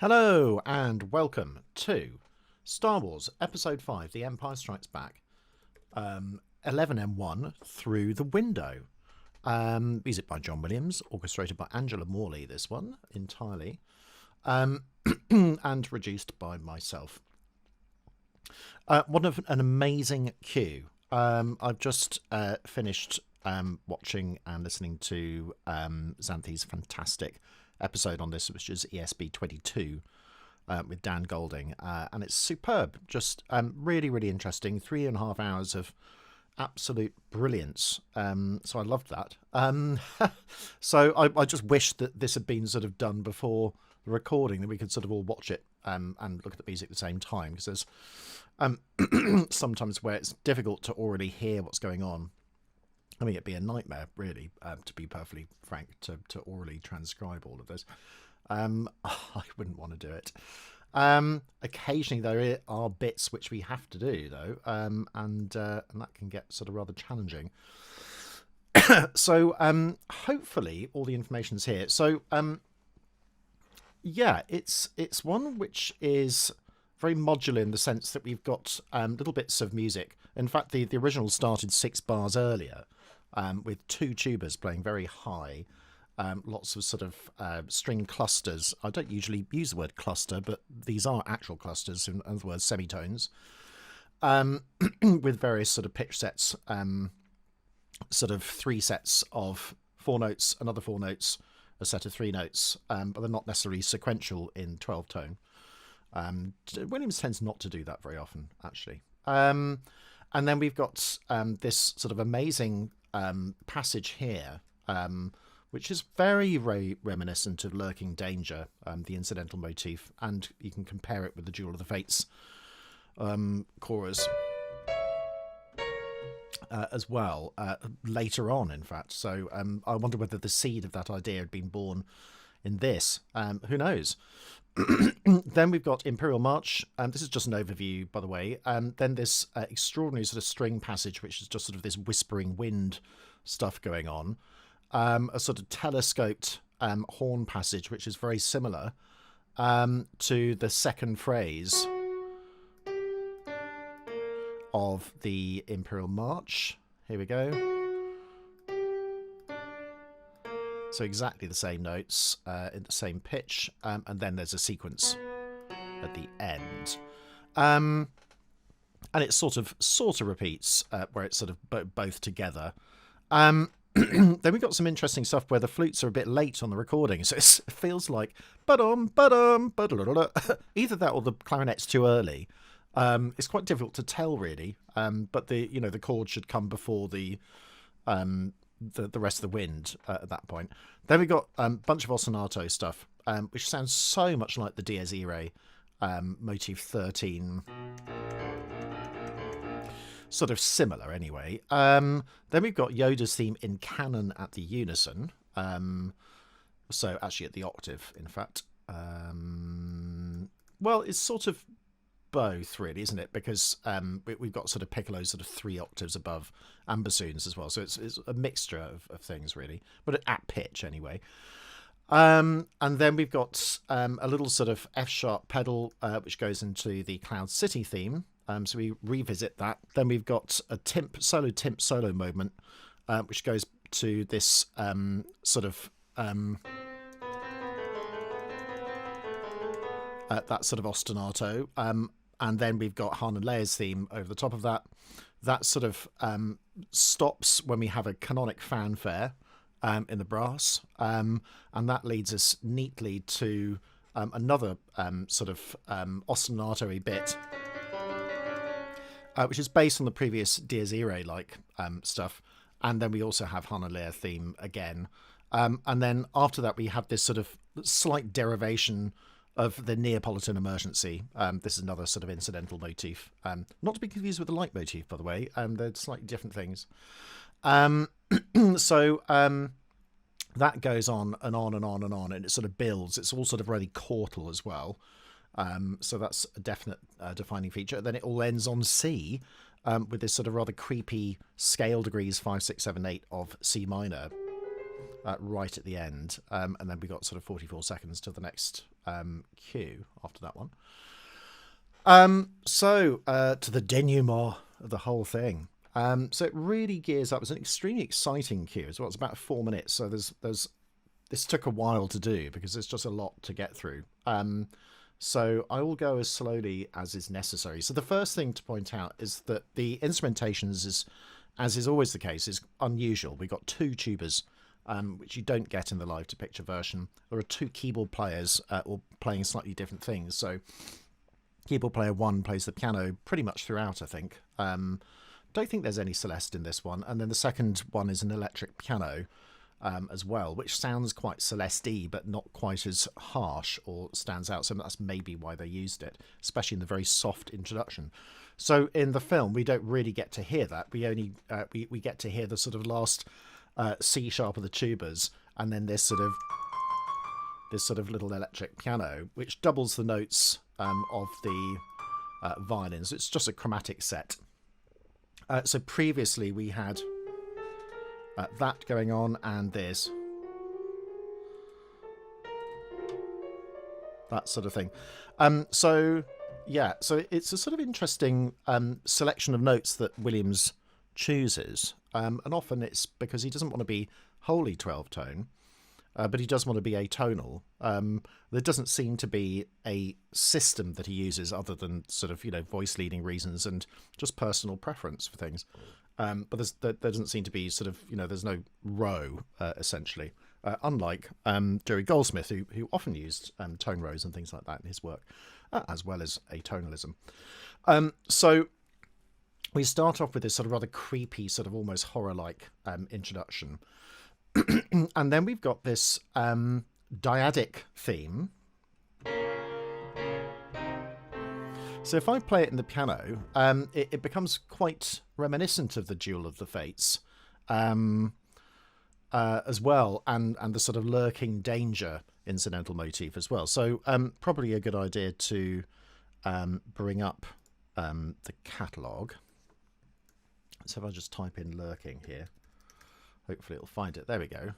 Hello and welcome to Star Wars Episode 5, The Empire Strikes Back, 11M1 Through the Window. Music by John Williams, orchestrated by Angela Morley, this one, entirely, and reduced by myself. What an amazing cue. I've just finished watching and listening to Xanthi's fantastic episode on this, which is ESB 22 with Dan Golding, and it's superb. Just really interesting. 3.5 hours of absolute brilliance. So I loved that. So I just wish that this had been sort of done before the recording, that we could sort of all watch it and look at the music at the same time, because there's sometimes where it's difficult to already hear what's going on. I mean, it'd be a nightmare, really, to be perfectly frank, to orally transcribe all of this. I wouldn't want to do it. Occasionally, there are bits which we have to do, though, and that can get sort of rather challenging. So, hopefully, all the information's here. So, yeah, it's one which is very modular in the sense that we've got little bits of music. In fact, the original started 6 bars earlier. With 2 tubas playing very high, lots of sort of string clusters. I don't usually use the word cluster, but these are actual clusters, in other words, semitones, with various sort of pitch sets, sort of 3 sets of 4 notes, another 4 notes, a set of 3 notes, but they're not necessarily sequential in 12 tone. Williams tends not to do that very often, actually. And then we've got this sort of amazing passage here, which is very reminiscent of Lurking Danger, the incidental motif, and you can compare it with the Duel of the Fates chorus as well, later on, in fact. So I wonder whether the seed of that idea had been born in this. Who knows? Then we've got Imperial March, and this is just an overview, by the way. Then this extraordinary sort of string passage, which is just sort of this whispering wind stuff going on. A sort of telescoped horn passage, which is very similar to the second phrase of the Imperial March. Here we go. So exactly the same notes in the same pitch, and then there's a sequence at the end, and it sort of repeats where it's sort of both together. Then we've got some interesting stuff where the flutes are a bit late on the recording, so it feels like either that or the clarinet's too early. It's quite difficult to tell, really, but the chord should come before the rest of the wind at that point. Then we've got a bunch of ostinato stuff, which sounds so much like the Dies Irae motif 13. Sort of similar, anyway. Then we've got Yoda's theme in Canon at the unison. So actually at the octave, in fact. Well, it's sort of both, really, isn't it? Because we've got sort of piccolo sort of 3 octaves above, and bassoons as well, so it's a mixture of things, really, but at pitch anyway. And then we've got a little sort of F sharp pedal which goes into the Cloud City theme, so we revisit that. Then we've got a timp solo movement which goes to this sort of that sort of ostinato, and then we've got Han and Leia's theme over the top of that. That sort of stops when we have a canonic fanfare in the brass, and that leads us neatly to another sort of ostinato-y bit, which is based on the previous Dies Irae-like stuff. And then we also have Han and Leia theme again. And then after that, we have this sort of slight derivation of the Neapolitan Emergency. This is another sort of incidental motif. Not to be confused with the leitmotif, by the way. They're slightly different things. So that goes on and on and on and on, and it sort of builds. It's all sort of really chortal as well. So that's a definite defining feature. Then it all ends on C with this sort of rather creepy scale degrees 5, 6, 7, 8 of C minor right at the end. And then we got sort of 44 seconds till the next cue after that one. To the denouement of the whole thing. So it really gears up. It's an extremely exciting cue as well. It's about 4 minutes. So this took a while to do because there's just a lot to get through. So I will go as slowly as is necessary. So the first thing to point out is that the instrumentation is, as is always the case, is unusual. We've got 2 tubas, which you don't get in the live to picture version. There are 2 keyboard players all playing slightly different things. So keyboard player 1 plays the piano pretty much throughout, I think. Don't think there's any Celeste in this one. And then the second one is an electric piano as well, which sounds quite Celeste-y, but not quite as harsh or stands out. So that's maybe why they used it, especially in the very soft introduction. So in the film, we don't really get to hear that. We only we get to hear the sort of last C sharp of the tubas, and then this sort of little electric piano, which doubles the notes of the violins. It's just a chromatic set. So previously we had that going on, and this, that sort of thing. So yeah, so it's a sort of interesting selection of notes that Williams chooses, and often it's because he doesn't want to be wholly 12-tone, but he does want to be atonal. There doesn't seem to be a system that he uses other than sort of, voice leading reasons and just personal preference for things. But there doesn't seem to be sort of, there's no row, essentially. Unlike Jerry Goldsmith, who often used tone rows and things like that in his work, as well as atonalism. So we start off with this sort of rather creepy, sort of almost horror-like introduction. And then we've got this dyadic theme. So if I play it in the piano, it becomes quite reminiscent of the Duel of the Fates as well, and the sort of lurking danger incidental motif as well. So probably a good idea to bring up the catalogue. So if I just type in lurking here, hopefully it'll find it. There we go.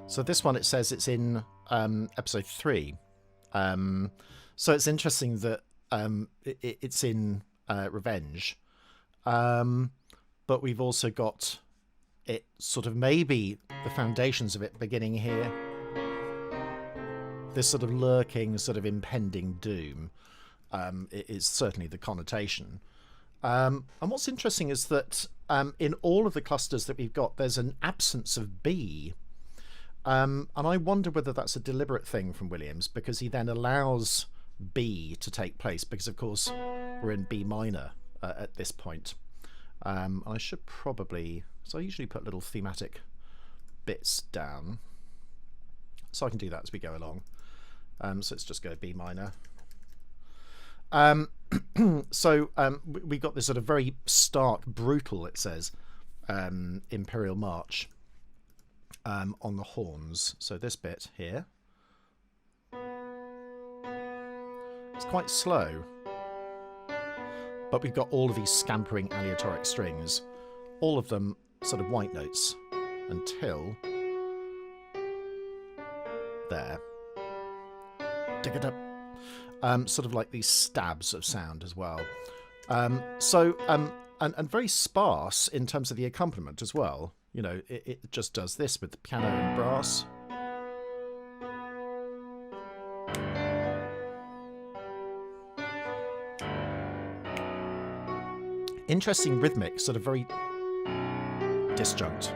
So this one, it says it's in episode 3. So it's interesting that it's in Revenge. But we've also got it sort of maybe the foundations of it beginning here. This sort of lurking, sort of impending doom is certainly the connotation. And what's interesting is that in all of the clusters that we've got, there's an absence of B. And I wonder whether that's a deliberate thing from Williams, because he then allows B to take place, because of course we're in B minor at this point. I should probably, so I usually put little thematic bits down, so I can do that as we go along. So let's just go B minor. So we got this sort of very stark, brutal, it says, Imperial March on the horns. So this bit here, it's quite slow, but we've got all of these scampering aleatoric strings, all of them sort of white notes until there. Sort of like these stabs of sound as well. And very sparse in terms of the accompaniment as well. It just does this with the piano and brass. Interesting rhythmic, sort of very disjunct.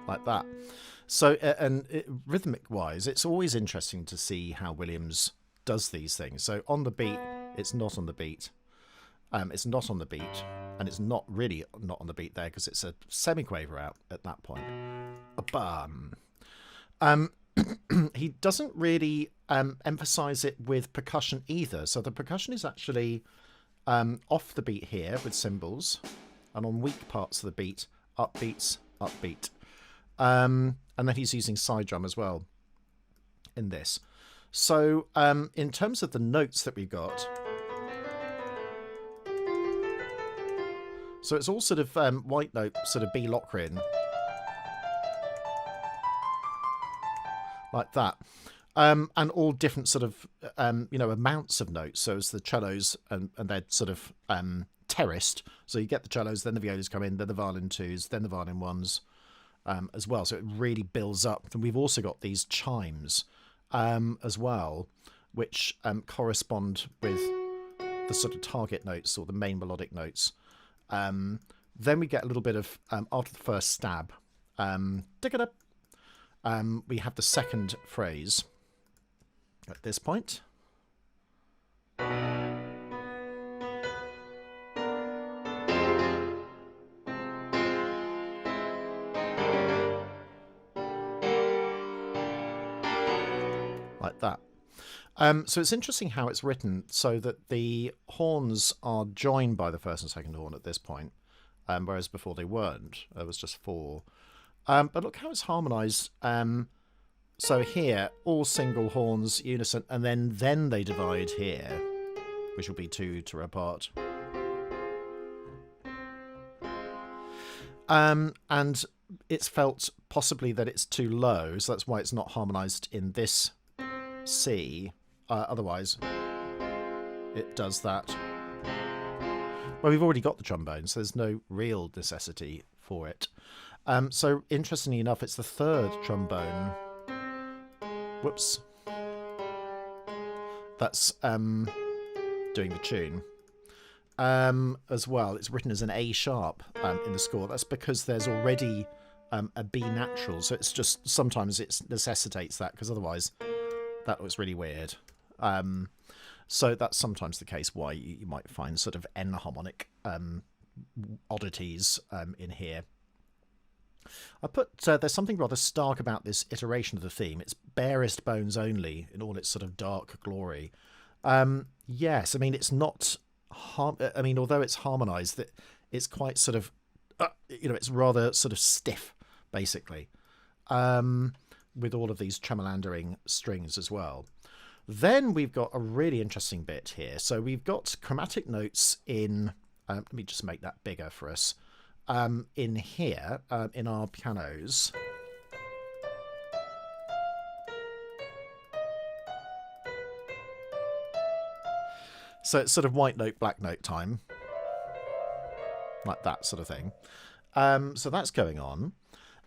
Like that. So, rhythmic-wise, it's always interesting to see how Williams does these things. So on the beat, it's not on the beat. It's not on the beat, and it's not really not on the beat there because it's a semiquaver out at that point. Bam. He doesn't really emphasize it with percussion either. So the percussion is actually off the beat here with cymbals, and on weak parts of the beat, upbeats, upbeat. And then he's using side drum as well in this. So in terms of the notes that we got, so it's all sort of white note, sort of B Locrian, like that. And all different sort of, amounts of notes. So as the cellos, and they're sort of terraced. So you get the cellos, then the violas come in, then the violin twos, then the violin ones as well. So it really builds up. And we've also got these chimes as well, which correspond with the sort of target notes or the main melodic notes. Then we get a little bit of, after the first stab, we have the second phrase at this point. Like that. So it's interesting how it's written so that the horns are joined by the first and second horn at this point, whereas before they weren't. There was just 4. But look how it's harmonised. So here, all single horns, unison, and then they divide here, which will be 2 to apart. And it's felt possibly that it's too low, so that's why it's not harmonised in this C. Otherwise, it does that. Well, we've already got the trombone, so there's no real necessity for it. So, interestingly enough, it's the third trombone. Whoops. That's doing the tune. As well, it's written as an A sharp in the score. That's because there's already a B natural, so it's just sometimes it necessitates that, because otherwise that looks really weird. So that's sometimes the case why you might find sort of enharmonic oddities in here. I put there's something rather stark about this iteration of the theme. It's barest bones only in all its sort of dark glory. Yes, I mean it's not. Although it's harmonised, it's quite sort of, it's rather sort of stiff, basically, with all of these tremolandering strings as well. Then we've got a really interesting bit here. So we've got chromatic notes in. Let me just make that bigger for us. In here, in our pianos. So it's sort of white note, black note time. Like that sort of thing. So that's going on.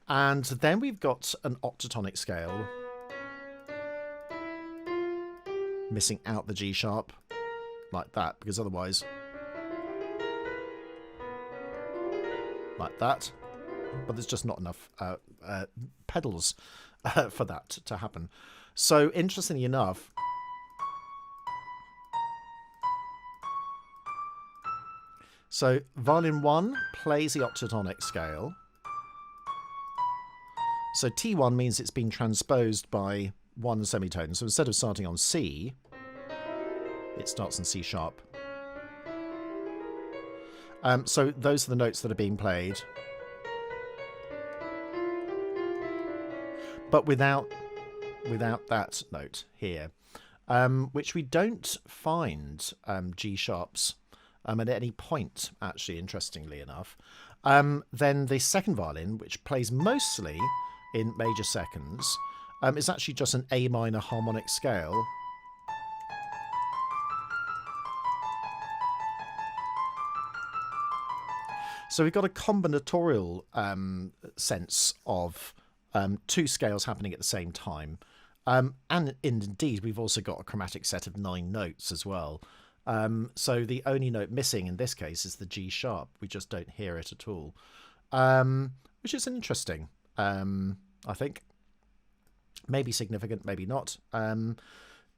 And then we've got an octatonic scale. Missing out the G sharp. Like that, because otherwise... like that, but there's just not enough pedals for that to happen. So interestingly enough, so violin 1 plays the octatonic scale. So T1 means it's been transposed by 1 semitone. So instead of starting on C, it starts in C sharp. So those are the notes that are being played, but without that note here, which we don't find G sharps at any point, actually, interestingly enough. Then the second violin, which plays mostly in major seconds, is actually just an A minor harmonic scale. So we've got a combinatorial sense of 2 scales happening at the same time. And indeed, we've also got a chromatic set of 9 notes as well. So the only note missing in this case is the G sharp. We just don't hear it at all, which is interesting, I think. Maybe significant, maybe not.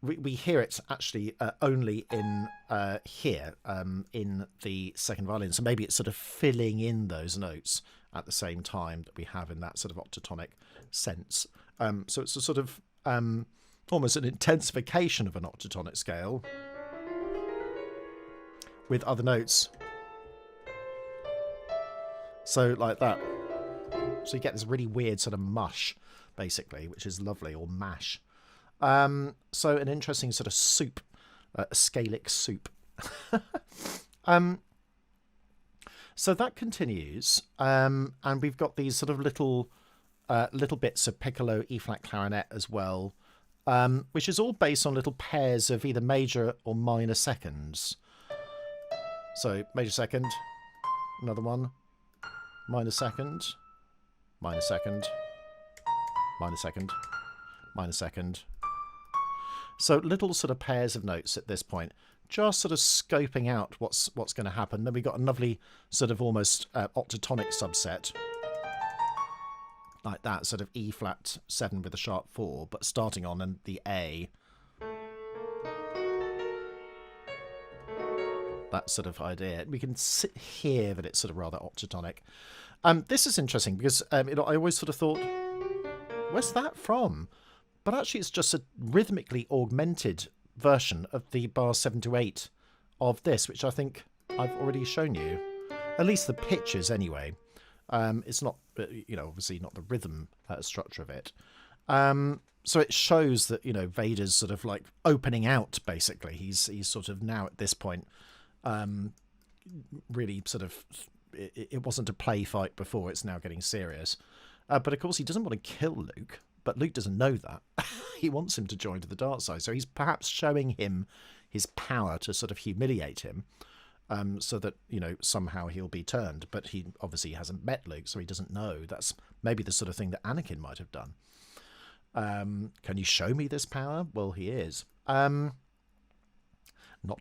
We hear it actually only in here, in the second violin. So maybe it's sort of filling in those notes at the same time that we have in that sort of octatonic sense. So it's a sort of almost an intensification of an octatonic scale with other notes. So like that. So you get this really weird sort of mush, basically, which is lovely, or mash. So an interesting sort of soup, a scalic soup. So that continues, and we've got these sort of little little bits of piccolo, E-flat clarinet as well, which is all based on little pairs of either major or minor seconds. So major second, another one, minor second, minor second, minor second, minor second. So little sort of pairs of notes at this point, just sort of scoping out what's going to happen. Then we've got a lovely sort of almost octatonic subset, like that, sort of E flat 7 with a sharp 4, but starting on the A. That sort of idea. We can hear that it's sort of rather octatonic. This is interesting because I always sort of thought, where's that from? But actually it's just a rhythmically augmented version of the bars 7 to 8 of this, which I think I've already shown you. At least the pitches anyway. It's not, obviously not the rhythm structure of it. So it shows that, Vader's sort of like opening out, basically. He's sort of now at this point, really sort of, it wasn't a play fight before, it's now getting serious. But of course he doesn't want to kill Luke, but Luke doesn't know that. He wants him to join to the dark side. So he's perhaps showing him his power to sort of humiliate him. So that, somehow he'll be turned. But he obviously hasn't met Luke, so he doesn't know. That's maybe the sort of thing that Anakin might have done. Can you show me this power? Well, he is. Not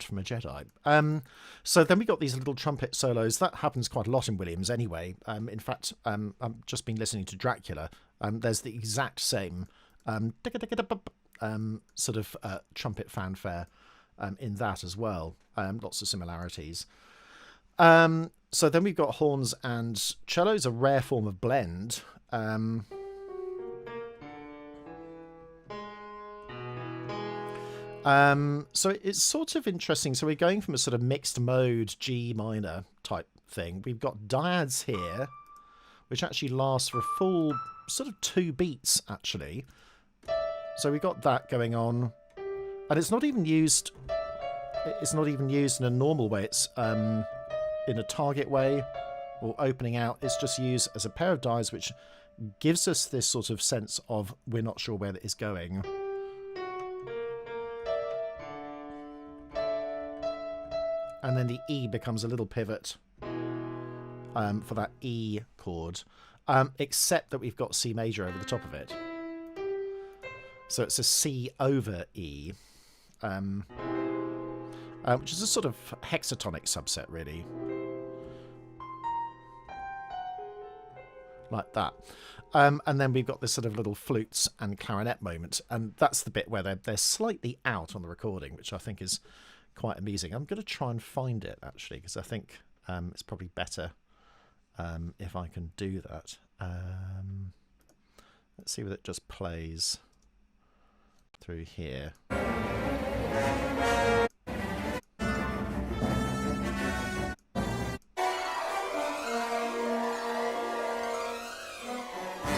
from a Jedi. So then we got these little trumpet solos. That happens quite a lot in Williams anyway. In fact, I've just been listening to Dracula. There's the exact same sort of trumpet fanfare in that as well. Lots of similarities. So then we've got horns and cellos, a rare form of blend. So it's sort of interesting. So we're going from a sort of mixed mode G minor type thing. We've got dyads here, which actually lasts for a full sort of 2 beats, actually. So we've got that going on. And it's not even used... It's not even used in a normal way. It's in a target way or opening out. It's just used as a pair of dies, which gives us this sort of sense of we're not sure where that is going. And then the E becomes a little pivot for that E chord, except that we've got C major over the top of it. So it's a C over E, which is a sort of hexatonic subset, really. Like that. And then we've got this sort of little flutes and clarinet moment, and that's the bit where they're slightly out on the recording, which I think is quite amusing. I'm going to try and find it, actually, because I think it's probably better if I can do that. Let's see whether it just plays through here.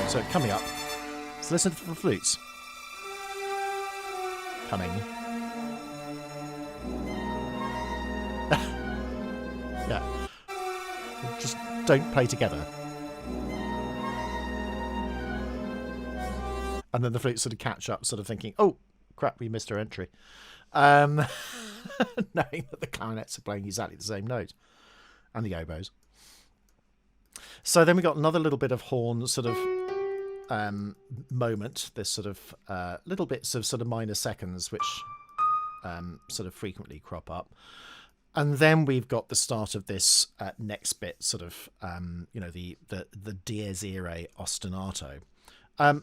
So coming up, let's listen to the flutes. Coming. Yeah. Just don't play together. And then the flutes sort of catch up, sort of thinking, oh, crap, we missed our entry. Knowing that the clarinets are playing exactly the same note. And the oboes. So then we got another little bit of horn sort of moment. This sort of little bits of sort of minor seconds, which sort of frequently crop up. And then we've got the start of this next bit, sort of, the Dies Irae Ostinato.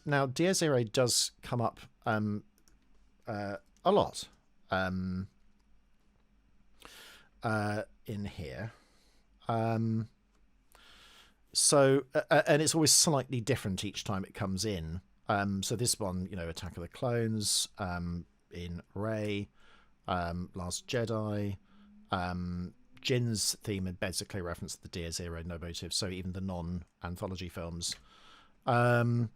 Now, Dies Irae does come up a lot in here. So, and it's always slightly different each time it comes in. So this one, Attack of the Clones, in Rey, Last Jedi. Jin's theme embeds a clear reference to the Dies Irae no motive, so even the non-anthology films. So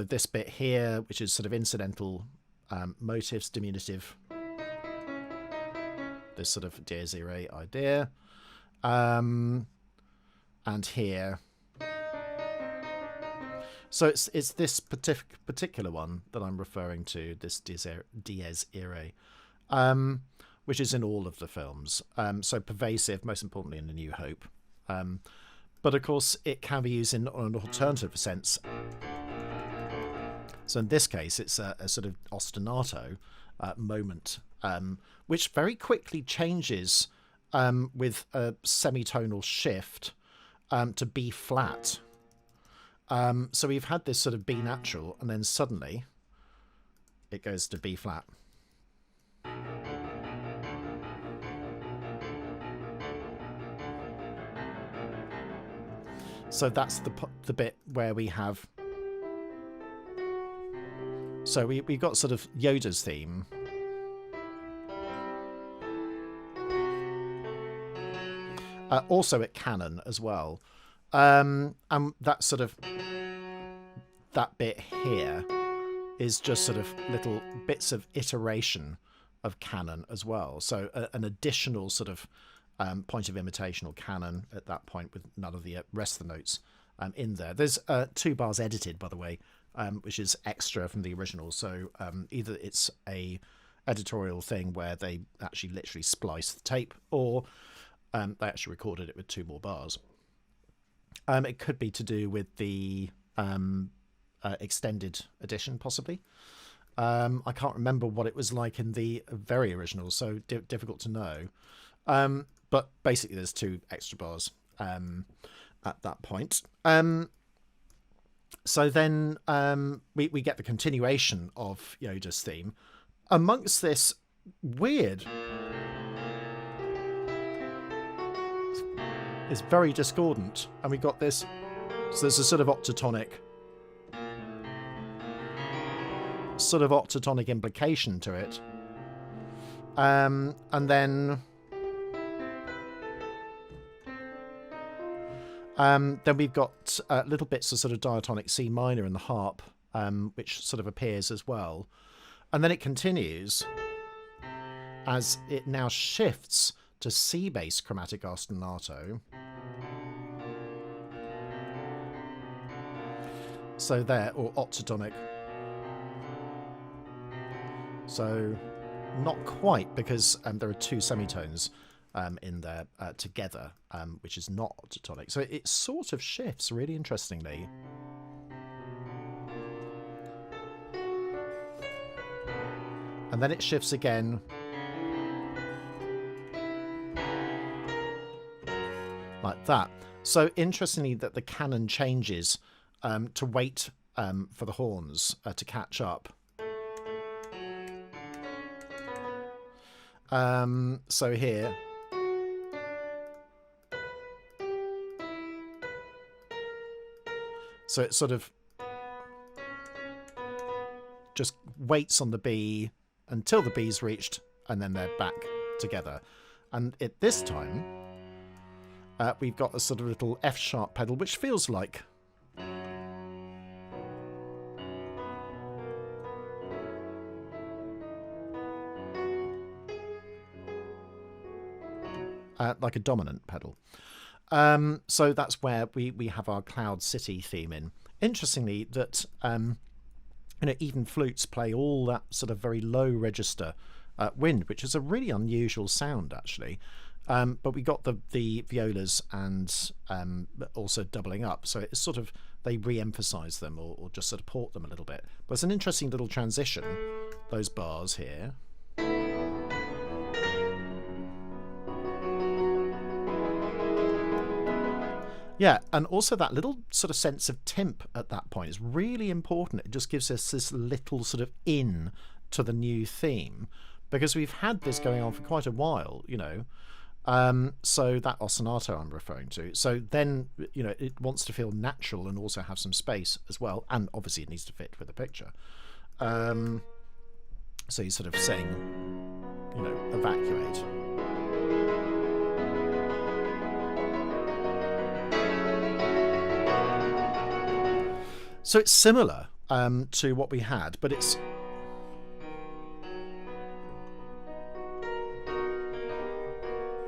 this bit here, which is sort of incidental motifs, diminutive, this sort of Dies Irae idea. And here, So it's this particular one that I'm referring to, this Dies Irae, which is in all of the films. So pervasive, most importantly in A New Hope. But of course, it can be used in an alternative sense. So in this case, it's a sort of ostinato moment, which very quickly changes with a semitonal shift to B flat. So we've had this sort of B natural, and then suddenly it goes to B flat. So that's the bit where we have. So we've got sort of Yoda's theme. Also at Canon as well. And that sort of, that bit here is just sort of little bits of iteration of Canon as well. So an additional sort of point of imitation or Canon at that point with none of the rest of the notes in there. There's 2 bars edited, by the way, which is extra from the original. So either it's a editorial thing where they actually literally splice the tape, or they actually recorded it with 2 more bars. It could be to do with the extended edition, possibly. I can't remember what it was like in the very original, so difficult to know. But basically, there's 2 extra bars at that point. So then we get the continuation of Yoda's theme. Amongst this weird... It's very discordant, and we've got this, so there's a sort of octatonic implication to it, and then we've got little bits of sort of diatonic C minor in the harp, which sort of appears as well, and then it continues as it now shifts to C bass chromatic ostinato. So there, or octatonic. So not quite, because there are 2 semitones in there together, which is not octatonic. So it sort of shifts really interestingly. And then it shifts again. Like that. So interestingly that the canon changes to wait for the horns to catch up. So here. So it sort of just waits on the B until the B's reached, and then they're back together. And at this time, we've got a sort of little F sharp pedal, which feels like a dominant pedal. So that's where we have our Cloud City theme in. Interestingly, that even flutes play all that sort of very low register wind, which is a really unusual sound actually. But we got the violas and also doubling up, so it's sort of they re-emphasize them or just sort of port them a little bit. But it's an interesting little transition, those bars here. Yeah, and also that little sort of sense of timp at that point is really important. It just gives us this little sort of in to the new theme, because we've had this going on for quite a while, you know. So that ostinato I'm referring to. So then, you know, it wants to feel natural and also have some space as well, and obviously it needs to fit with the picture. So you're sort of saying, you know, evacuate. So it's similar to what we had, but it's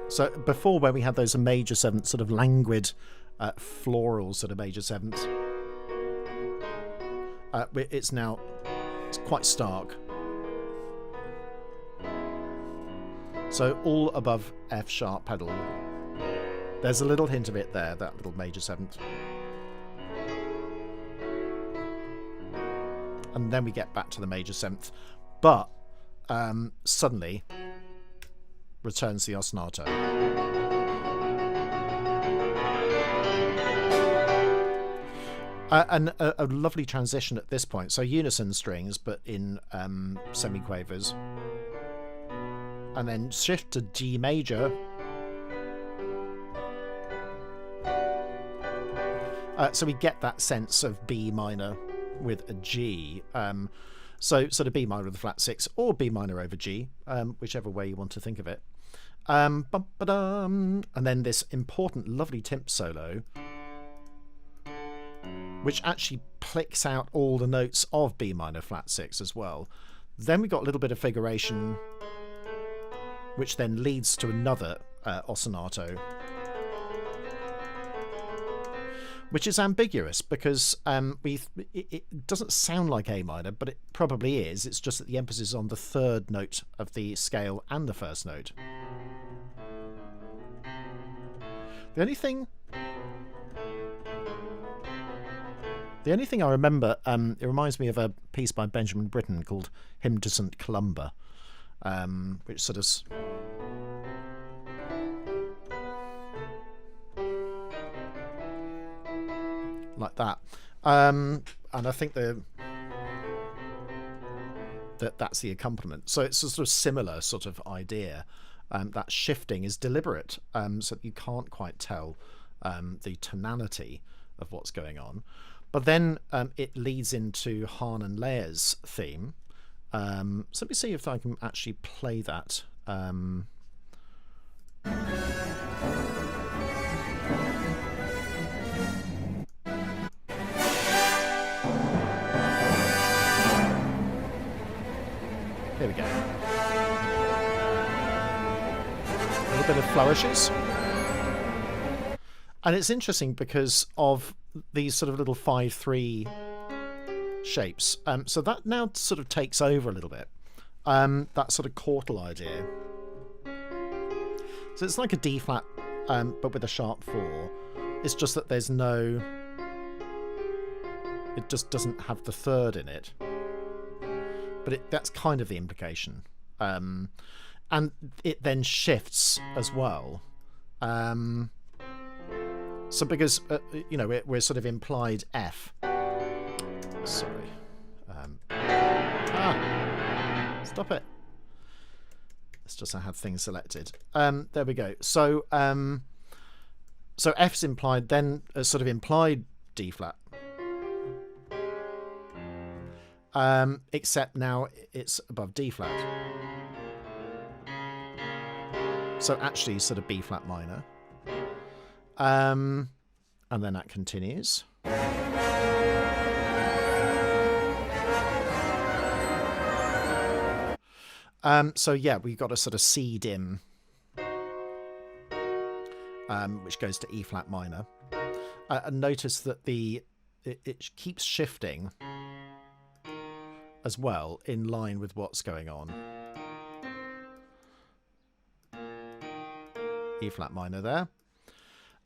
so before, where we had those major sevenths, sort of languid florals at a major seventh. It's quite stark. So all above F sharp pedal. There's a little hint of it there, that little major seventh. And then we get back to the major seventh. But suddenly returns the ostinato. And a lovely transition at this point. So unison strings, but in semiquavers. And then shift to G major. So we get that sense of B minor with a G. So sort of B minor with a flat 6 or B minor over G, whichever way you want to think of it. And then this important, lovely timp solo, which actually plicks out all the notes of B minor flat 6 as well. Then we got a little bit of figuration, which then leads to another ostinato, which is ambiguous because it doesn't sound like A minor, but it probably is. It's just that the emphasis is on the third note of the scale and the first note. The only thing I remember, it reminds me of a piece by Benjamin Britten called Hymn to St. Columba, which sort of... like that. And I think that's the accompaniment. So it's a sort of similar sort of idea. That shifting is deliberate, so that you can't quite tell the tonality of what's going on. But then it leads into Han and Leia's theme. So let me see if I can actually play that. Here we go. A little bit of flourishes. And it's interesting because of these sort of little 5/3 shapes. So that now sort of takes over a little bit. That sort of chordal idea. So it's like a D flat, but with a sharp 4. It's just that there's no... it just doesn't have the third in it. But that's kind of the implication. And it then shifts as well. So because, you know, we're sort of implied F. Sorry. Stop it. It's just I have things selected. There we go. So so F's implied, then a sort of implied D flat. Except now it's above D flat. So actually sort of B flat minor. And then that continues. So yeah, we've got a sort of C dim, which goes to E flat minor. And notice that it keeps shifting as well, in line with what's going on. E flat minor there.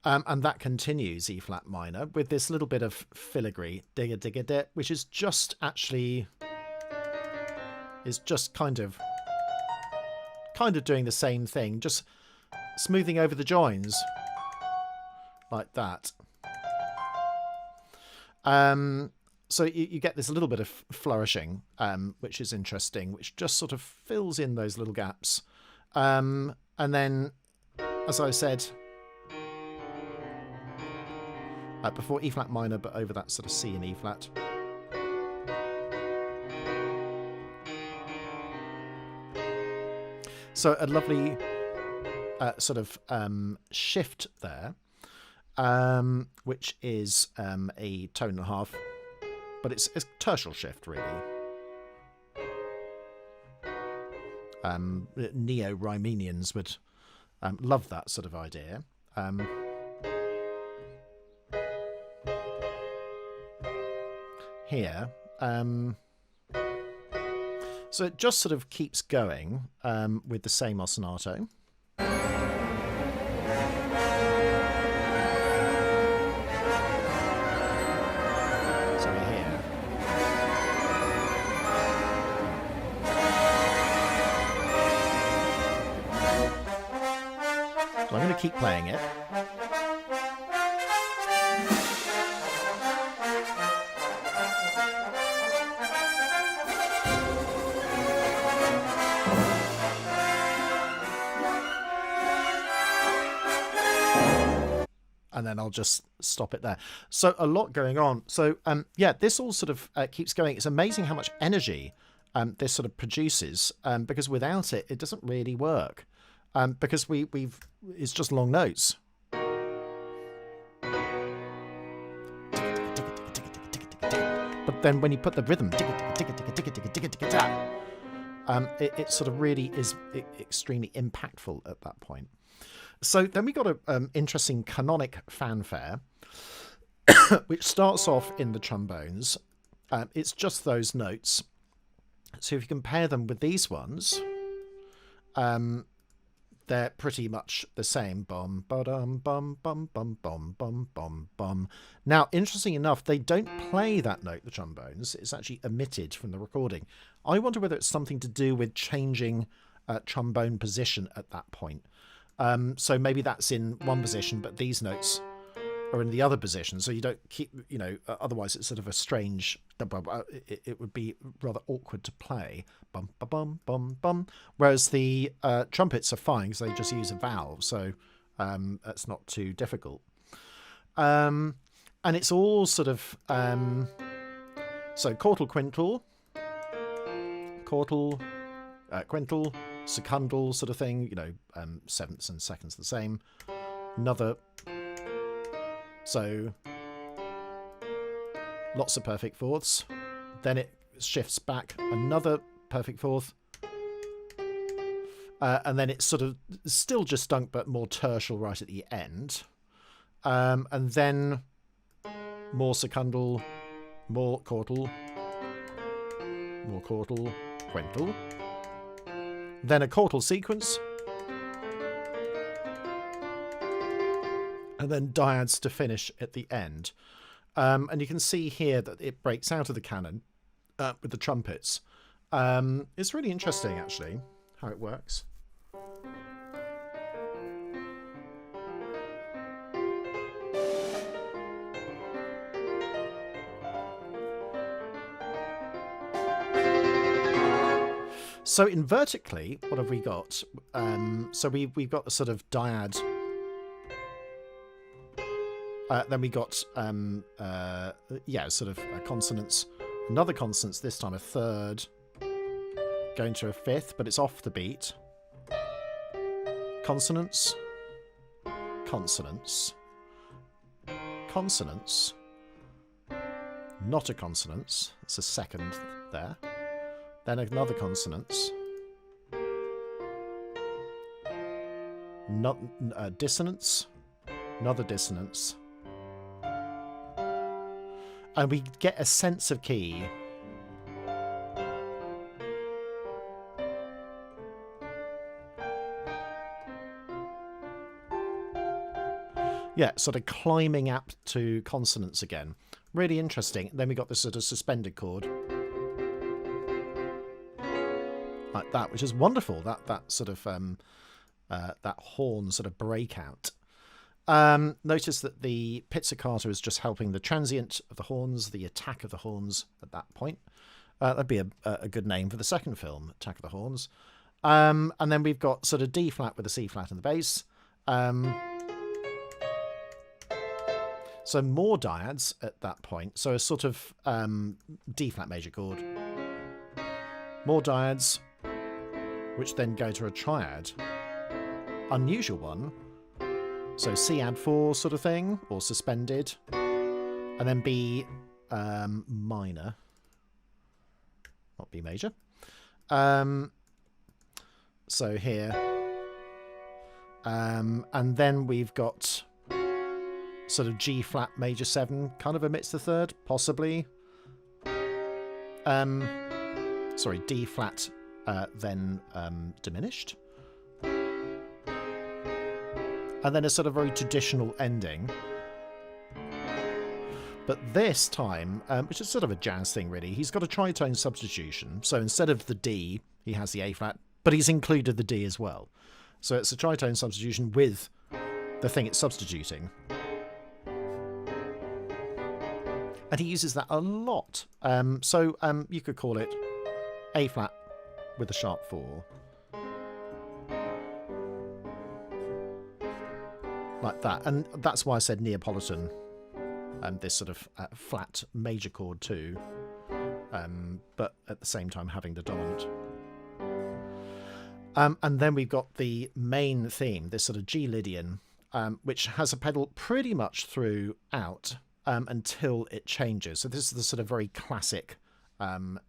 And that continues E flat minor with this little bit of filigree, digga digga di, which is just actually kind of doing the same thing, just smoothing over the joins like that. So you get this little bit of flourishing, which is interesting, which just sort of fills in those little gaps. And then, as I said, before E flat minor, but over that sort of C and E flat. So a lovely sort of shift there, which is a tone and a half, but it's a tertial shift, really. Neo-Riemannians would love that sort of idea. Here, So it just sort of keeps going with the same ostinato. So we're here. So I'm going to keep playing it. And then I'll just stop it there. So a lot going on. So yeah, this all sort of keeps going. It's amazing how much energy this sort of produces, because without it, it doesn't really work. Because it's just long notes. But then when you put the rhythm, it sort of really is extremely impactful at that point. So then we got an interesting canonic fanfare, which starts off in the trombones. It's just those notes. So if you compare them with these ones, they're pretty much the same. Bum, ba-dum, bum, bum, bum, bum, bum, bum, bum. Now, interesting enough, they don't play that note, the trombones. It's actually omitted from the recording. I wonder whether it's something to do with changing trombone position at that point. So maybe that's in one position, but these notes are in the other position. So you don't keep, you know, otherwise it's sort of a strange, it would be rather awkward to play. Bum, ba, bum, bum, bum. Whereas the trumpets are fine because they just use a valve. So that's not too difficult. And it's all sort of, so quartal, quintal, quartal, quintal, secundal sort of thing, you know, sevenths and seconds the same. Another, so lots of perfect fourths. Then it shifts back another perfect fourth. And then it's sort of still just dunk, but more tertial right at the end. And then more secundal, more quartal, quintal. Then a quartal sequence, and then dyads to finish at the end. And you can see here that it breaks out of the canon with the trumpets. It's really interesting, actually, how it works. So in vertically, what have we got? So we've got a sort of dyad. Then we got, yeah, sort of consonants. Another consonants, this time a third. Going to a fifth, but it's off the beat. Consonants. Consonants. Consonants. Not a consonance. It's a second there. Then another consonance. Not dissonance. Another dissonance. And we get a sense of key. Yeah, sort of climbing up to consonants again. Really interesting. Then we got this sort of suspended chord. Like that, which is wonderful. That sort of that horn sort of breakout. Notice that the pizzicato is just helping the transient of the horns, the attack of the horns at that point. That'd be a good name for the second film, Attack of the Horns. And then we've got sort of D flat with a C flat in the bass. So more dyads at that point. So a sort of D flat major chord. More dyads, which then go to a triad. Unusual one. So C add 4 sort of thing, or suspended. And then B minor. Not B major. So here. And then we've got sort of G flat major 7, kind of amidst the third, possibly. sorry, D flat, then diminished. And then a sort of very traditional ending. But this time, which is sort of a jazz thing really, he's got a tritone substitution. So instead of the D, he has the A flat, but he's included the D as well. So it's a tritone substitution with the thing it's substituting. And he uses that a lot. So you could call it A flat with a sharp 4. Like that. And that's why I said Neapolitan. This sort of flat major chord too. But at the same time having the dominant. And then we've got the main theme, this sort of G Lydian, which has a pedal pretty much throughout until it changes. So this is the sort of very classic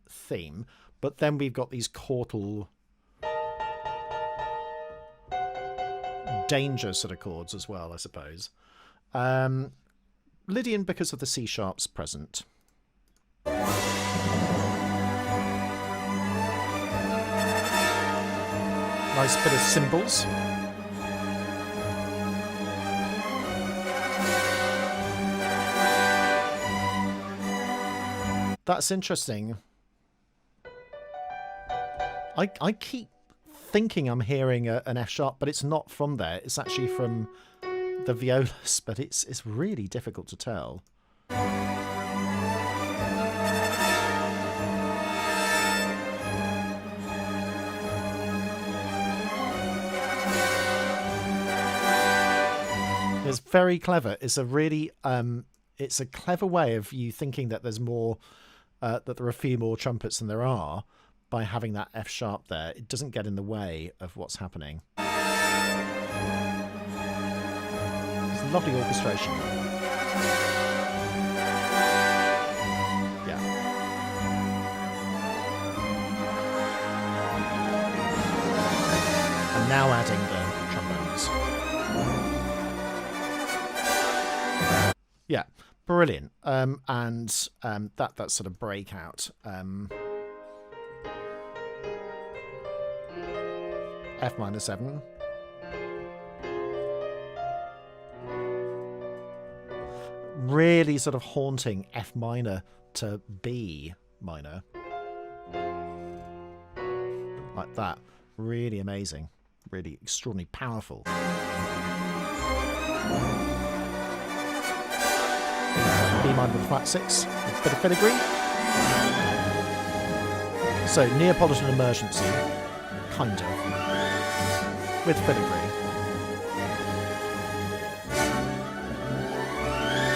theme. But then we've got these chordal danger sort of chords as well, I suppose. Lydian because of the C sharps present. Nice bit of cymbals. That's interesting. I keep thinking I'm hearing an F sharp, but it's not from there. It's actually from the violas, but it's really difficult to tell. It's very clever. It's a really it's a clever way of you thinking that there's more that there are a few more trumpets than there are by having that F sharp there. It doesn't get in the way of what's happening. It's a lovely orchestration. Yeah. And now adding the trombones. Yeah, brilliant. And that sort of breakout. F minor 7. Really sort of haunting F minor to B minor. Like that. Really amazing. Really extraordinarily powerful. B minor with flat 6, a bit of filigree. So Neapolitan Emergency, kind of, with filigree.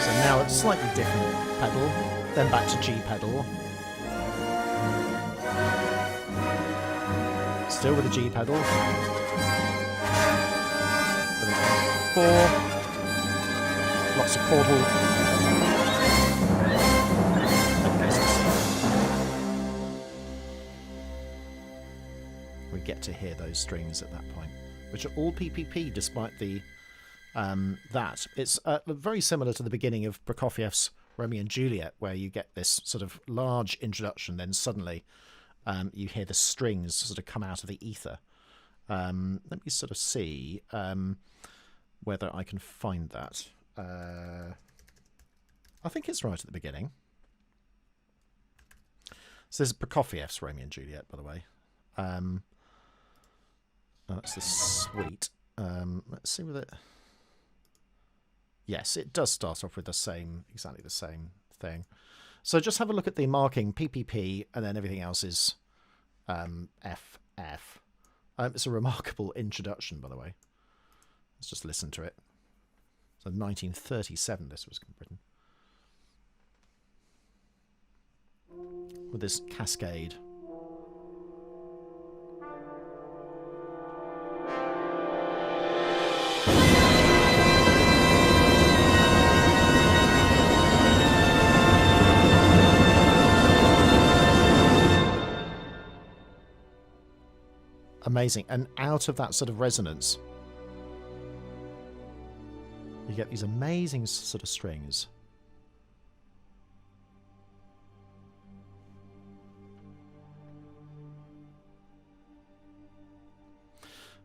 So now it's slightly different pedal, then back to G pedal. Still with the G pedal. With a 4. Lots of chordal. We get to hear those strings at that point, which are all PPP despite the that. It's very similar to the beginning of Prokofiev's Romeo and Juliet, where you get this sort of large introduction, then suddenly you hear the strings sort of come out of the ether. Let me sort of see whether I can find that. I think it's right at the beginning. So this is Prokofiev's Romeo and Juliet, by the way. That's the suite. Let's see with it. Yes, it does start off with the same, exactly the same thing. So just have a look at the marking PPP, and then everything else is FF. It's a remarkable introduction, by the way. Let's just listen to it. So 1937 this was written. With this cascade. Amazing. And out of that sort of resonance, you get these amazing sort of strings.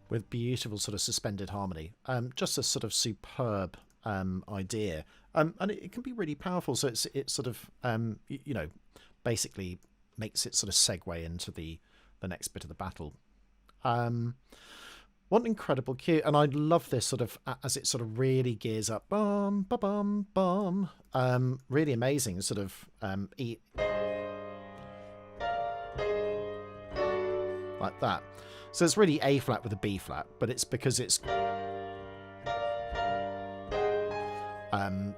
with beautiful sort of suspended harmony. Just a sort of superb idea, and it can be really powerful. So it's sort of you know, basically makes it sort of segue into the next bit of the battle. What an incredible cue, and I love this sort of as it sort of really gears up. Bum ba bum bum. Really amazing sort of like that. So it's really A flat with a B flat, but it's because it's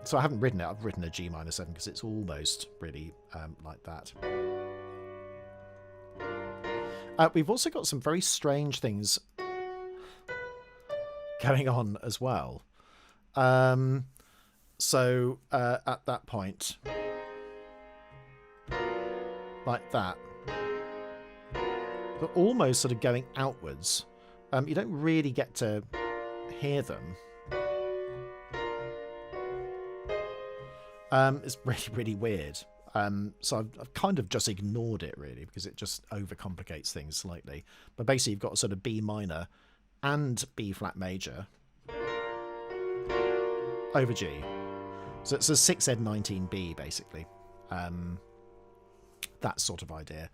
so I haven't written it. I've written a G minor 7 because it's almost really like that. We've also got some very strange things going on as well. So at that point, like that, but almost sort of going outwards. You don't really get to hear them. It's really, really weird. So I've kind of just ignored it really because it just overcomplicates things slightly. But basically you've got a sort of B minor and B flat major over G. So it's a 6Z19B basically. That sort of idea.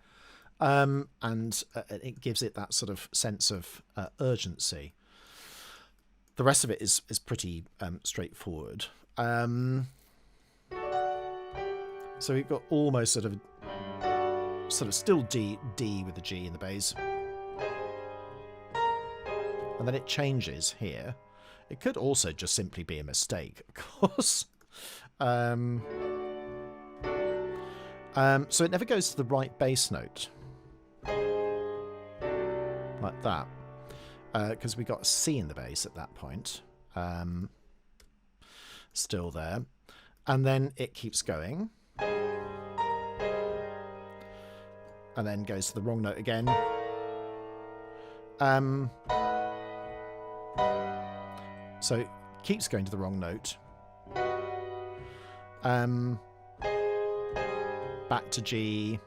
And it gives it that sort of sense of urgency. The rest of it is pretty straightforward. So we've got almost sort of still D with the G in the bass, and then it changes here. It could also just simply be a mistake, of course. So it never goes to the right bass note. Like that, because we got a C in the bass at that point, still there, and then it keeps going, and then goes to the wrong note again. So it keeps going to the wrong note. Back to G.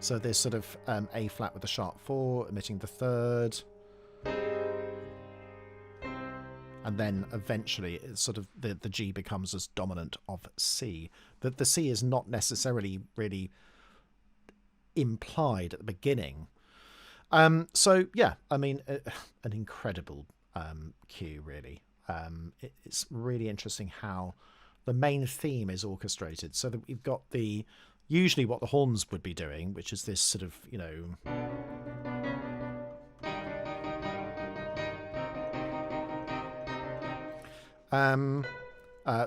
So there's sort of A flat with a sharp 4, omitting the third. And then eventually it's sort of the G becomes as dominant of C. The C is not necessarily really implied at the beginning. So yeah, I mean, an incredible cue really. It's really interesting how the main theme is orchestrated so that we've got usually what the horns would be doing, which is this sort of, you know,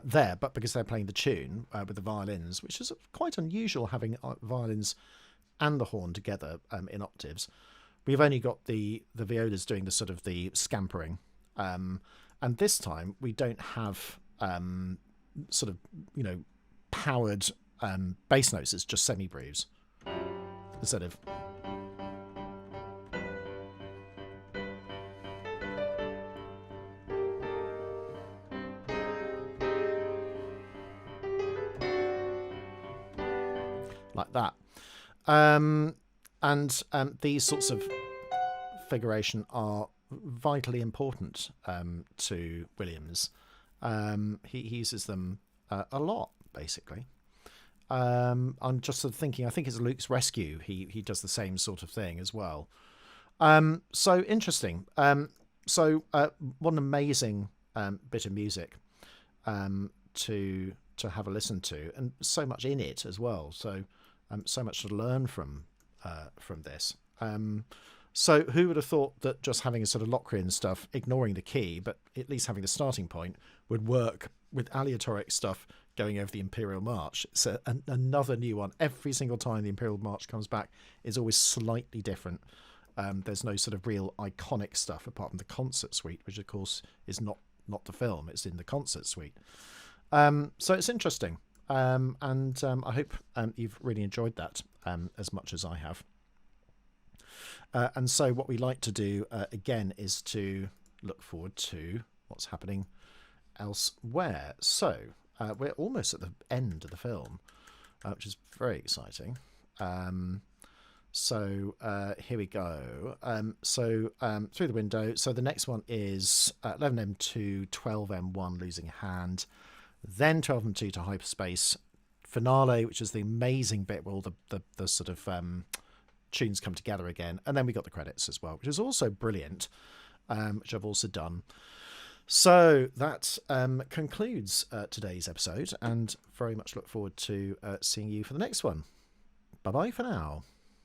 there, but because they're playing the tune with the violins, which is quite unusual having violins and the horn together in octaves. We've only got the violas doing the sort of the scampering, and this time we don't have sort of, you know, powered bass notes. It's just semi-breves instead of like that. And these sorts of figuration are vitally important to Williams. He uses them a lot, basically. I'm just sort of thinking, I think it's Luke's Rescue. He does the same sort of thing as well. So interesting. So what an amazing bit of music to have a listen to, and so much in it as well. So so much to learn from this. So who would have thought that just having a sort of Locrian stuff, ignoring the key, but at least having the starting point, would work with aleatoric stuff going over the Imperial March? It's another new one. Every single time the Imperial March comes back is always slightly different. There's no sort of real iconic stuff apart from the concert suite, which of course is not the film, it's in the concert suite. So it's interesting. And I hope you've really enjoyed that as much as I have. And so what we like to do again is to look forward to what's happening elsewhere. So We're almost at the end of the film, which is very exciting. So here we go. Through the window. So the next one is 11M2, 12M1 losing hand, then 12M2 to hyperspace. Finale, which is the amazing bit where all the sort of tunes come together again. And then we got the credits as well, which is also brilliant, which I've also done. So that concludes today's episode, and very much look forward to seeing you for the next one. Bye-bye for now.